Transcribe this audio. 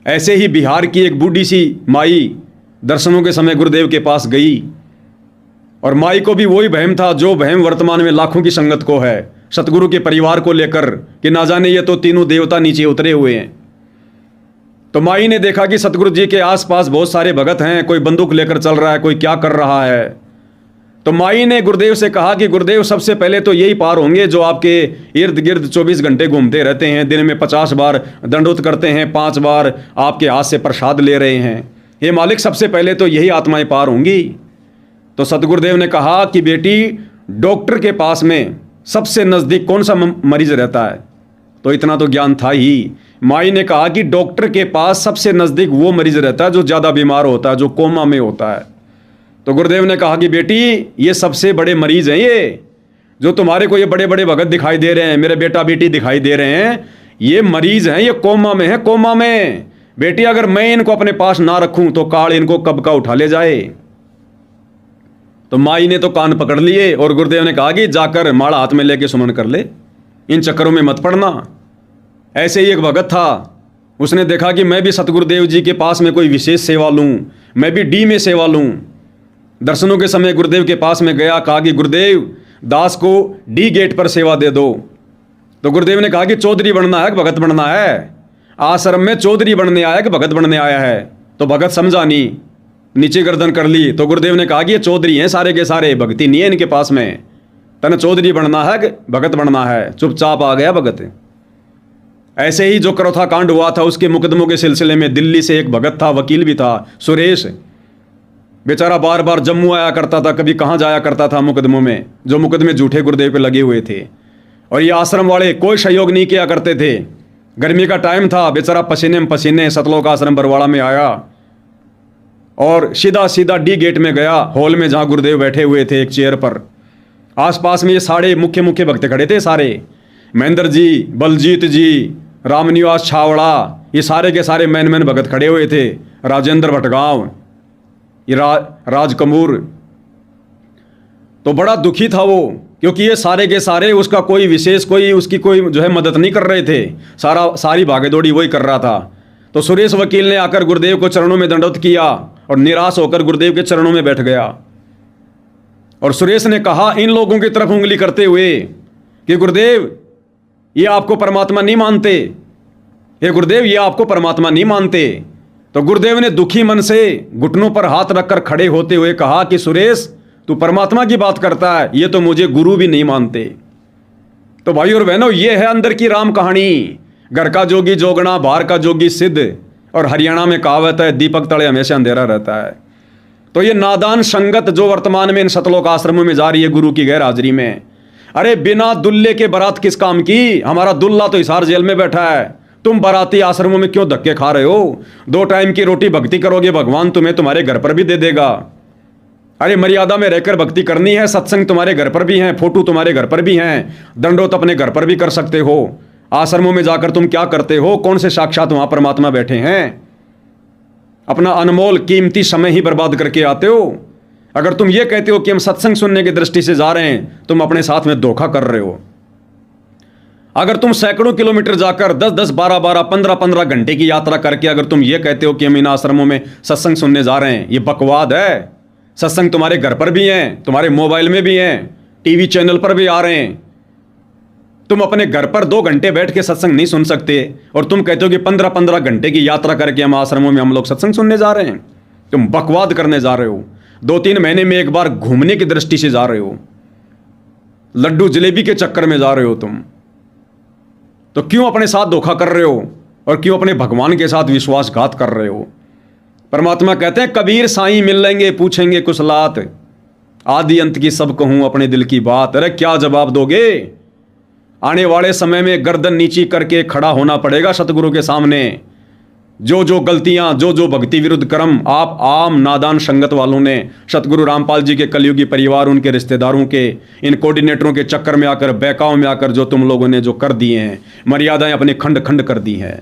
ऐसे ही बिहार की एक बूढ़ी सी माई दर्शनों के समय गुरुदेव के पास गई, और माई को भी वही वहम था जो वहम वर्तमान में लाखों की संगत को है, सतगुरु के परिवार को लेकर, कि ना जाने ये तो तीनों देवता नीचे उतरे हुए हैं। तो माई ने देखा कि सतगुरु जी के आसपास बहुत सारे भगत हैं, कोई बंदूक लेकर चल रहा है, कोई क्या कर रहा है। तो माई ने गुरुदेव से कहा कि गुरुदेव, सबसे पहले तो यही पार होंगे जो आपके इर्द गिर्द 24 घंटे घूमते रहते हैं, दिन में 50 बार दंडोत करते हैं, 5 बार आपके हाथ से प्रसाद ले रहे हैं। हे मालिक, सबसे पहले तो यही आत्माएं पार होंगी। तो सतगुरुदेव ने कहा कि बेटी, डॉक्टर के पास में सबसे नज़दीक कौन सा मरीज रहता है? तो इतना तो ज्ञान था ही। माई ने कहा कि डॉक्टर के पास सबसे नज़दीक वो मरीज रहता है जो ज़्यादा बीमार होता है, जो कोमा में होता है। तो गुरुदेव ने कहा कि बेटी, ये सबसे बड़े मरीज हैं, ये जो तुम्हारे को ये बड़े बड़े भगत दिखाई दे रहे हैं, मेरे बेटा बेटी दिखाई दे रहे हैं, ये मरीज हैं, ये कोमा में है, कोमा में। बेटी, अगर मैं इनको अपने पास ना रखूं तो काल इनको कब का उठा ले जाए। तो माई ने तो कान पकड़ लिए, और गुरुदेव ने कहा कि जाकर माला हाथ में लेके सुमन कर ले, इन चक्करों में मत पड़ना। ऐसे ही एक भगत था, उसने देखा कि मैं भी सतगुरुदेव जी के पास में कोई विशेष सेवा लूं, मैं भी डी में सेवा लूं। दर्शनों के समय गुरुदेव के पास में गया, कहा कि गुरुदेव, दास को डी गेट पर सेवा दे दो। तो गुरुदेव ने कहा कि चौधरी बनना है, भगत बनना है? आश्रम में चौधरी बनने आया कि भगत बनने आया है? तो भगत समझा नहीं, नीचे गर्दन कर ली। तो गुरुदेव ने कहा कि ये चौधरी हैं सारे के सारे, भक्ति नहीं है इनके पास में, तने चौधरी बनना है कि भगत बनना है? चुपचाप आ गया भगत। ऐसे ही जो करौथा कांड हुआ था, उसके मुकदमों के सिलसिले में दिल्ली से एक भगत था, वकील भी था, सुरेश। बेचारा बार बार जम्मू आया करता था, कभी कहाँ जाया करता था मुकदमों में, जो मुकदमे झूठे गुरुदेव पे लगे हुए थे। और ये आश्रम वाले कोई सहयोग नहीं किया करते थे। गर्मी का टाइम था, बेचारा पसीने में पसीने सतलोक आश्रम बरवाड़ा में आया, और सीधा सीधा डी गेट में गया, हॉल में जहाँ गुरुदेव बैठे हुए थे एक चेयर पर। आसपास में ये सारे मुख्य मुख्य भक्त खड़े थे, सारे महेंद्र जी, बलजीत जी, रामनिवास छावड़ा, ये सारे के सारे मैन मैन भगत खड़े हुए थे, राजेंद्र भटगांव, ये राज कपूर। तो बड़ा दुखी था वो, क्योंकि ये सारे के सारे उसका कोई विशेष कोई उसकी कोई जो है मदद नहीं कर रहे थे, सारी भागेदौड़ी वही कर रहा था। तो सुरेश वकील ने आकर गुरुदेव को चरणों में दंडवत किया और निराश होकर गुरुदेव के चरणों में बैठ गया। और सुरेश ने कहा इन लोगों की तरफ उंगली करते हुए कि गुरुदेव, ये आपको परमात्मा नहीं मानते, ये गुरुदेव, ये आपको परमात्मा नहीं मानते। तो गुरुदेव ने दुखी मन से घुटनों पर हाथ रखकर खड़े होते हुए कहा कि सुरेश, तू परमात्मा की बात करता है, ये तो मुझे गुरु भी नहीं मानते। तो भाई और बहनों, ये है अंदर की राम कहानी। घर का जोगी जोगना, बाहर का जोगी सिद्ध। और हरियाणा में कहावत है, दीपक तले हमेशा अंधेरा रहता है। तो ये नादान संगत जो वर्तमान में इन सतलोक आश्रमों में जा रही है गुरु की गैर हाजिरी में, अरे बिना दुल्ले के बारात किस काम की? हमारा दुल्ला तो हिसार जेल में बैठा है, तुम बाराती आश्रमों में क्यों धक्के खा रहे हो? 2 टाइम की रोटी भक्ति करोगे, भगवान तुम्हें तुम्हारे घर पर भी दे देगा। अरे मर्यादा में रहकर भक्ति करनी है, सत्संग तुम्हारे घर पर भी हैं, फोटो तुम्हारे घर पर भी हैं, दंडोत अपने घर पर भी कर सकते हो। आश्रमों में जाकर तुम क्या करते हो? कौन से साक्षात वहां परमात्मा बैठे हैं? अपना अनमोल कीमती समय ही बर्बाद करके आते हो। अगर तुम ये कहते हो कि हम सत्संग सुनने की दृष्टि से जा रहे हैं, तुम अपने साथ में धोखा कर रहे हो। अगर तुम सैकड़ों किलोमीटर जाकर 10-10, 12-12, 15-15 घंटे की यात्रा करके अगर तुम ये कहते हो कि हम इन आश्रमों में सत्संग सुनने जा रहे हैं, ये बकवाद है। सत्संग तुम्हारे घर पर भी हैं, तुम्हारे मोबाइल में भी हैं, टीवी चैनल पर भी आ रहे हैं। तुम अपने घर पर 2 घंटे बैठ के सत्संग नहीं सुन सकते, और तुम कहते हो कि 15-15 घंटे की यात्रा करके हम आश्रमों में हम लोग सत्संग सुनने जा रहे हैं। तुम बकवाद करने जा रहे हो। 2-3 महीने में एक बार घूमने की दृष्टि से जा रहे हो, लड्डू जलेबी के चक्कर में जा रहे हो तुम। तो क्यों अपने साथ धोखा कर रहे हो, और क्यों अपने भगवान के साथ विश्वासघात कर रहे हो? परमात्मा कहते हैं, कबीर साईं मिल लेंगे पूछेंगे कुशलात, आदि अंत की सब कहूं अपने दिल की बात। अरे क्या जवाब दोगे? आने वाले समय में गर्दन नीची करके खड़ा होना पड़ेगा सतगुरु के सामने। जो जो गलतियां, जो जो भक्ति विरुद्ध कर्म आप आम नादान संगत वालों ने सतगुरु रामपाल जी के कलयुगी परिवार, उनके रिश्तेदारों के, इन कोऑर्डिनेटरों के चक्कर में आकर, बहकाव में आकर जो तुम लोगों ने जो कर दिए हैं, मर्यादाएं अपने खंड खंड कर दी हैं।